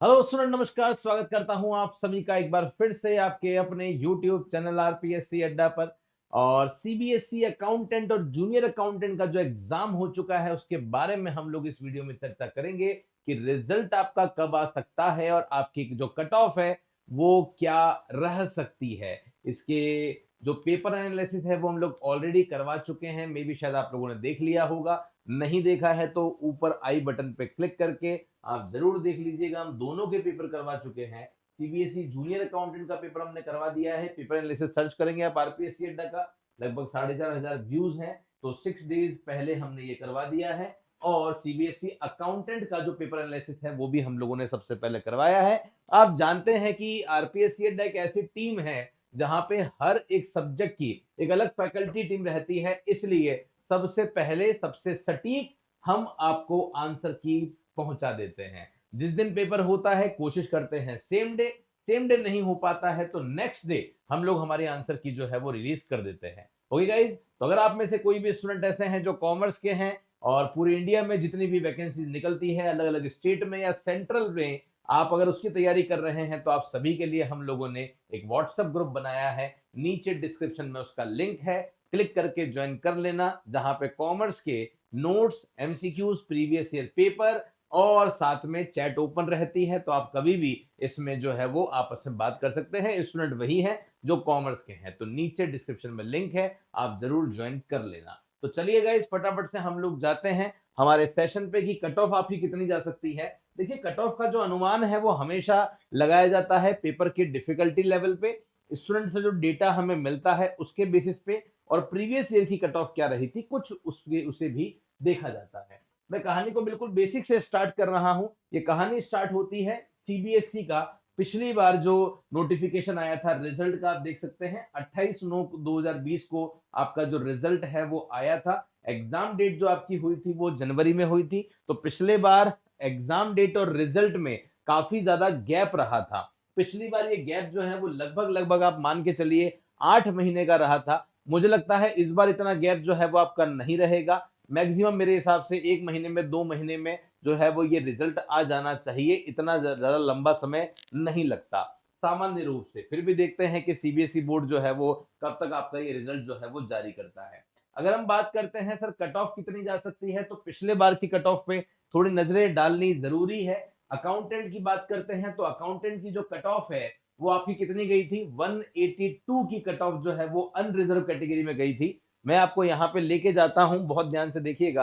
Hello student, नमस्कार। स्वागत करता हूं आप सभी का एक बार फिर से आपके अपने यूट्यूब चैनल आरपीएससी अड्डा पर। और सीबीएसई अकाउंटेंट और जूनियर अकाउंटेंट का जो एग्जाम हो चुका है उसके बारे में हम लोग इस वीडियो में चर्चा करेंगे कि रिजल्ट आपका कब आ सकता है और आपकी जो कट ऑफ है वो क्या रह सकती है। इसके जो पेपर एनालिसिस है वो हम लोग ऑलरेडी करवा चुके हैं, मे बी शायद आप लोगों ने देख लिया होगा। नहीं देखा है तो ऊपर आई बटन पे क्लिक करके आप जरूर देख लीजिएगा। हम दोनों के पेपर करवा चुके हैं। सीबीएसई जूनियर अकाउंटेंट का पेपर हमने करवा दिया है। पेपर एनालिसिस सर्च करेंगे आप आरपीएससी अड्डा का, लगभग 4,500 व्यूज हैं। तो 6 डेज पहले हमने ये करवा दिया है। और सीबीएसई अकाउंटेंट का जो पेपर एनालिसिस है वो भी हम लोगों ने सबसे पहले करवाया है। आप जानते हैं कि आरपीएससी अड्डा एक ऐसी टीम है जहां पे हर एक सब्जेक्ट की एक अलग फैकल्टी टीम रहती है, इसलिए सबसे पहले सबसे सटीक हम आपको आंसर की पहुंचा देते हैं। जिस दिन पेपर होता है कोशिश करते हैं सेम डे नहीं हो पाता है तो नेक्स्ट डे हम लोग हमारे आंसर की जो है वो रिलीज कर देते हैं। ओके गाइज, तो अगर आप में से कोई भी स्टूडेंट ऐसे हैं जो कॉमर्स के हैं और पूरे इंडिया में जितनी भी वैकेंसी निकलती है अलग अलग स्टेट में या सेंट्रल में, आप अगर उसकी तैयारी कर रहे हैं तो आप सभी के लिए हम लोगों ने एक व्हाट्सएप ग्रुप बनाया है। नीचे डिस्क्रिप्शन में उसका लिंक है, क्लिक करके ज्वाइन कर लेना, जहां पे कॉमर्स के notes, MCQs, previous year paper और साथ में चैट ओपन रहती है। तो आप कभी भी इसमें जो है वो आपस में बात कर सकते हैं। स्टूडेंट वही है जो कॉमर्स के हैं, तो नीचे डिस्क्रिप्शन में लिंक है, आप जरूर ज्वाइन कर लेना। तो चलिए गाइस, फटाफट से हम लोग जाते हैं हमारे सेशन पे कि कट ऑफ आपकी कितनी जा सकती है। देखिए, कट ऑफ का जो अनुमान है वो हमेशा लगाया जाता है पेपर की डिफिकल्टी लेवल पे, स्टूडेंट से जो डेटा हमें मिलता है उसके बेसिस पे, और प्रीवियस ईयर की कट ऑफ क्या रही थी कुछ उसके उसे भी देखा जाता है। मैं कहानी को बिल्कुल बेसिक से स्टार्ट कर रहा हूं। ये कहानी स्टार्ट होती है सीबीएसई का पिछली बार जो नोटिफिकेशन आया था रिजल्ट का, आप देख सकते हैं 28/9/2020 को आपका जो रिजल्ट है वो आया था। एग्जाम डेट जो आपकी हुई थी वो जनवरी में हुई थी। तो पिछले बार एग्जाम डेट और रिजल्ट में काफी ज्यादा गैप रहा था। पिछली बार ये गैप जो है वो लगभग लगभग आप मान के चलिए 8 महीने का रहा था। मुझे लगता है इस बार इतना गैप जो है वो आपका नहीं रहेगा। मैक्सिमम मेरे हिसाब से 1 महीने में 2 महीने में जो है वो ये रिजल्ट आ जाना चाहिए। इतना ज्यादा लंबा समय नहीं लगता सामान्य रूप से। फिर भी देखते हैं कि सीबीएसई बोर्ड जो है वो कब तक आपका ये रिजल्ट जो है वो जारी करता है। अगर हम बात करते हैं सर कट ऑफ कितनी जा सकती है, तो पिछले बार की कट ऑफ पे थोड़ी नजरें डालनी जरूरी है। अकाउंटेंट की बात करते हैं तो अकाउंटेंट की जो कट ऑफ है वो आपकी कितनी गई थी, 182 की कट ऑफ जो है वो अनरिजर्व कैटेगरी में गई थी। मैं आपको यहाँ पे लेके जाता हूं, बहुत ध्यान से देखिएगा।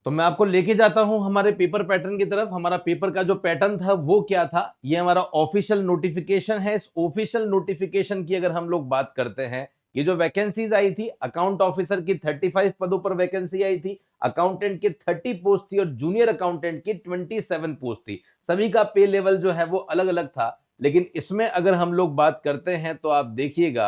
तो मैं आपको लेके जाता हूं हमारे पेपर पैटर्न की तरफ। हमारा पेपर का जो पैटर्न था वो क्या था, ये हमारा ऑफिशियल नोटिफिकेशन है। इस ऑफिशियल नोटिफिकेशन की अगर हम लोग बात करते हैं, ये जो वैकेंसीज आई थी, अकाउंट ऑफिसर की 35 पदों पर वैकेंसी आई थी, अकाउंटेंट की 30 पोस्ट थी और जूनियर अकाउंटेंट की 27 पोस्ट थी। सभी का पे लेवल जो है वो अलग अलग था। लेकिन इसमें अगर हम लोग बात करते हैं तो आप देखिएगा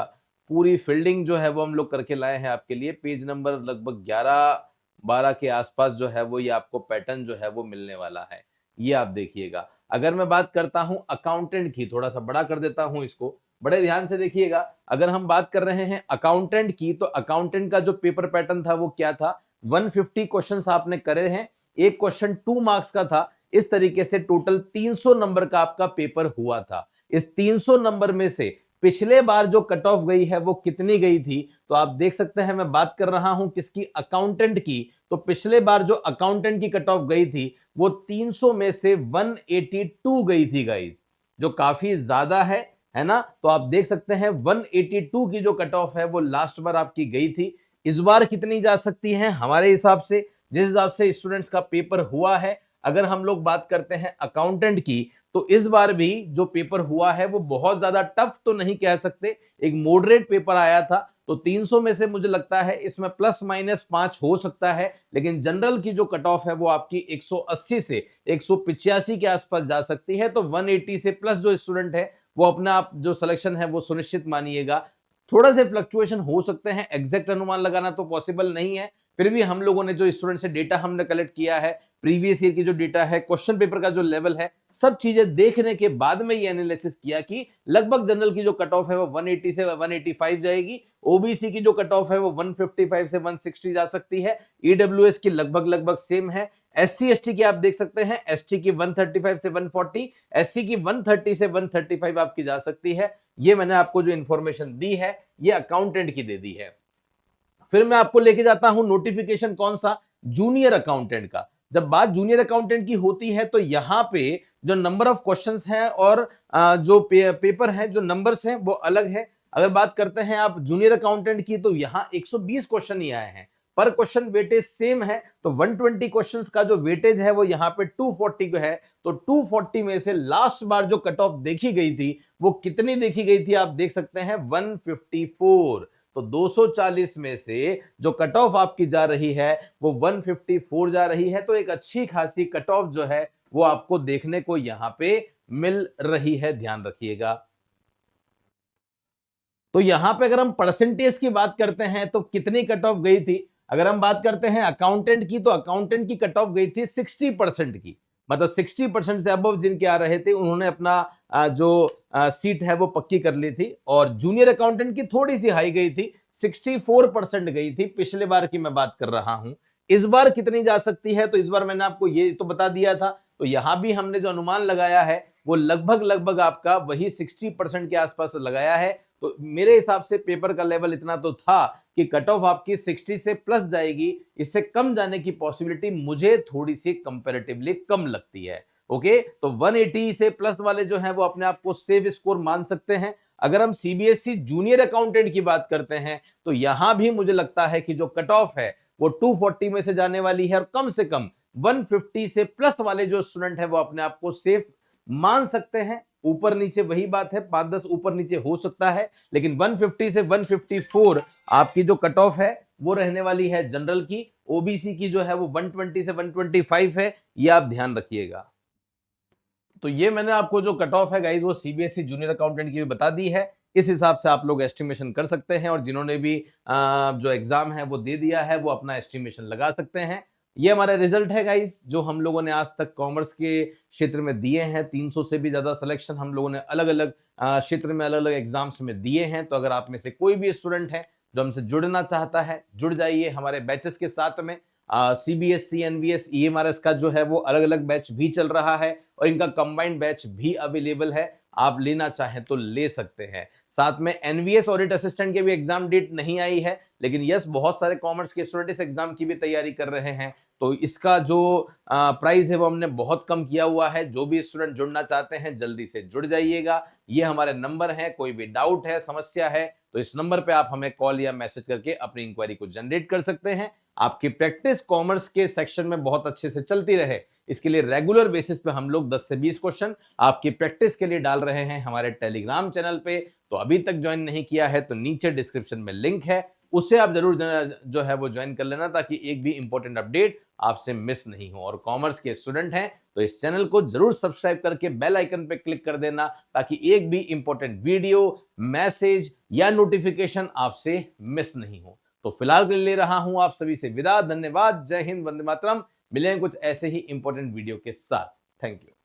पूरी फील्डिंग जो है वो हम लोग करके लाए हैं आपके लिए। पेज नंबर लगभग 11-12 के आसपास जो है वो ये आपको पैटर्न जो है वो मिलने वाला है। ये आप देखिएगा। अगर मैं बात करता हूं अकाउंटेंट की, थोड़ा सा बड़ा कर देता हूं इसको, बड़े ध्यान से देखिएगा। अगर हम बात कर रहे हैं अकाउंटेंट की, तो अकाउंटेंट का जो पेपर पैटर्न था वो क्या था, 150 क्वेश्चंस आपने करे हैं, एक क्वेश्चन 2 मार्क्स का था। इस तरीके से टोटल 300 नंबर का आपका पेपर हुआ था। इस 300 नंबर में से पिछले बार जो कट ऑफ गई है वो कितनी गई थी, तो आप देख सकते हैं मैं बात कर रहा हूं किसकी, अकाउंटेंट की। तो पिछले बार जो अकाउंटेंट की कट ऑफ गई थी वो 300 में से 182 गई थी गाइज, जो काफी ज्यादा है ना। तो आप देख सकते हैं 182 की जो कट ऑफ है वो लास्ट बार आपकी गई थी। इस बार कितनी जा सकती है हमारे हिसाब से, जिस हिसाब से स्टूडेंट्स का पेपर हुआ है। अगर हम लोग बात करते हैं अकाउंटेंट की, तो इस बार भी जो पेपर हुआ है वो बहुत ज्यादा टफ तो नहीं कह सकते, एक मॉडरेट पेपर आया था। तो 300 में से मुझे लगता है इसमें प्लस माइनस 5 हो सकता है। लेकिन जनरल की जो कट ऑफ है वो आपकी 180 से 185 के आसपास जा सकती है। तो 180 से प्लस जो स्टूडेंट है वो अपना आप जो सिलेक्शन है वो सुनिश्चित मानिएगा। थोड़ा से फ्लक्चुएशन हो सकते हैं, एग्जैक्ट अनुमान लगाना तो पॉसिबल नहीं है, फिर भी हम लोगों ने जो स्टूडेंट से डेटा हमने कलेक्ट किया है, प्रीवियस ईयर की जो डेटा है, क्वेश्चन पेपर का जो लेवल है, सब चीजें देखने के बाद में ये एनालिसिस किया कि लगभग जनरल की जो कट ऑफ है वो 180 से 185 जाएगी, ओबीसी की जो कट ऑफ है वो 155 से 160 जा सकती है, ईडब्ल्यूएस की लगभग लगभग सेम है, एससी एसटी की आप देख सकते हैं, एसटी की 135 से 140, एससी की 130 से 135 आपकी जा सकती है। ये मैंने आपको जो इंफॉर्मेशन दी है ये अकाउंटेंट की दे दी है। फिर मैं आपको लेके जाता हूं नोटिफिकेशन कौन सा, जूनियर अकाउंटेंट का। जब बात जूनियर अकाउंटेंट की होती है तो यहां पे जो नंबर ऑफ क्वेश्चंस हैं और जो पेपर है, जो नंबर्स हैं वो अलग है। अगर बात करते हैं आप जूनियर अकाउंटेंट की तो यहां 120 क्वेश्चन ही आए हैं, पर क्वेश्चन वेटेज सेम है, तो 120 क्वेश्चंस का जो वेटेज है वो यहाँ पे 240 है। तो 240 में से लास्ट बार जो कट ऑफ देखी गई थी वो कितनी देखी गई थी, आप देख सकते हैं 154। तो 240 में से जो कट ऑफ आपकी जा रही है वो 154 जा रही है। तो एक अच्छी खासी कट ऑफ जो है वो आपको देखने को यहां पे मिल रही है, ध्यान रखिएगा। तो यहां पे अगर हम परसेंटेज की बात करते हैं तो कितनी कट ऑफ गई थी, अगर हम बात करते हैं अकाउंटेंट की तो अकाउंटेंट की कट ऑफ गई थी 60% की, मतलब 60% से अबव जिनके आ रहे थे उन्होंने अपना जो सीट है वो पक्की कर ली थी। और जूनियर अकाउंटेंट की थोड़ी सी हाई गई थी, 64% गई थी, पिछले बार की मैं बात कर रहा हूं। इस बार कितनी जा सकती है, तो इस बार मैंने आपको ये तो बता दिया था, तो यहां भी हमने जो अनुमान लगाया है वो लगभग लगभग आपका वही 60% के आसपास लगाया है। तो मेरे हिसाब से पेपर का लेवल इतना तो था कि कट ऑफ आपकी 60 से प्लस जाएगी, इससे कम जाने की पॉसिबिलिटी मुझे थोड़ी सी कंपैरेटिवली कम लगती है। ओके, तो 180 से प्लस वाले जो हैं वो अपने आप को सेफ स्कोर मान सकते हैं। अगर हम सीबीएसई जूनियर अकाउंटेंट की बात करते हैं तो यहां भी मुझे लगता है कि जो कट ऑफ है वो 240 में से जाने वाली है, और कम से कम 150 से प्लस वाले जो स्टूडेंट है वो अपने आप को सेफ मान सकते हैं। ऊपर नीचे वही बात है, 5-10 ऊपर नीचे हो सकता है, लेकिन 150 से 154 आपकी जो कट ऑफ है वो रहने वाली है जनरल की। ओबीसी की जो है वो 120 से 125 है, ये आप ध्यान रखिएगा। तो ये मैंने आपको जो कट ऑफ है गाइस वो सीबीएसई जूनियर अकाउंटेंट की भी बता दी है। इस हिसाब से आप लोग एस्टिमेशन कर सकते हैं, और जिन्होंने भी जो एग्जाम है वो दे दिया है वो अपना एस्टिमेशन लगा सकते हैं। ये हमारा रिजल्ट है गाइस, जो हम लोगों ने आज तक कॉमर्स के क्षेत्र में दिए हैं। 300 से भी ज्यादा सिलेक्शन हम लोगों ने अलग अलग क्षेत्र में अलग अलग एग्जाम्स में दिए हैं। तो अगर आप में से कोई भी स्टूडेंट है जो हमसे जुड़ना चाहता है, जुड़ जाइए हमारे बैचेस के साथ में। सीबीएसई, एनवीएस, ईएमआरएस का जो है वो अलग अलग बैच भी चल रहा है, और इनका कंबाइंड बैच भी अवेलेबल है, आप लेना चाहें तो ले सकते हैं। साथ में एनवीएस ऑडिट असिस्टेंट के भी एग्जाम डेट नहीं आई है, लेकिन यस बहुत सारे कॉमर्स के स्टूडेंट इस एग्जाम की भी तैयारी कर रहे हैं। तो इसका जो प्राइस है वो हमने बहुत कम किया हुआ है। जो भी स्टूडेंट जुड़ना चाहते हैं जल्दी से जुड़ जाइएगा। ये हमारे नंबर है, कोई भी डाउट है, समस्या है तो इस नंबर पे आप हमें कॉल या मैसेज करके अपनी इंक्वायरी को जनरेट कर सकते हैं। आपकी प्रैक्टिस कॉमर्स के सेक्शन में बहुत अच्छे से चलती रहे, इसके लिए रेगुलर बेसिस पे हम लोग 10 से 20 क्वेश्चन आपकी प्रैक्टिस के लिए डाल रहे हैं हमारे टेलीग्राम चैनल पे। तो अभी तक ज्वाइन नहीं किया है तो नीचे डिस्क्रिप्शन में लिंक है, उससे आप जरूर जो है वो ज्वाइन कर लेना, ताकि एक भी इंपॉर्टेंट अपडेट आपसे मिस नहीं हो। और कॉमर्स के स्टूडेंट हैं तो इस चैनल को जरूर सब्सक्राइब करके बेल आइकन पे क्लिक कर देना, ताकि एक भी इंपॉर्टेंट वीडियो, मैसेज या नोटिफिकेशन आपसे मिस नहीं हो। तो फिलहाल के लिए ले रहा हूं आप सभी से विदा। धन्यवाद, जय हिंद, वंदे मातरम। मिलेंगे कुछ ऐसे ही इंपॉर्टेंट वीडियो के साथ। Thank you.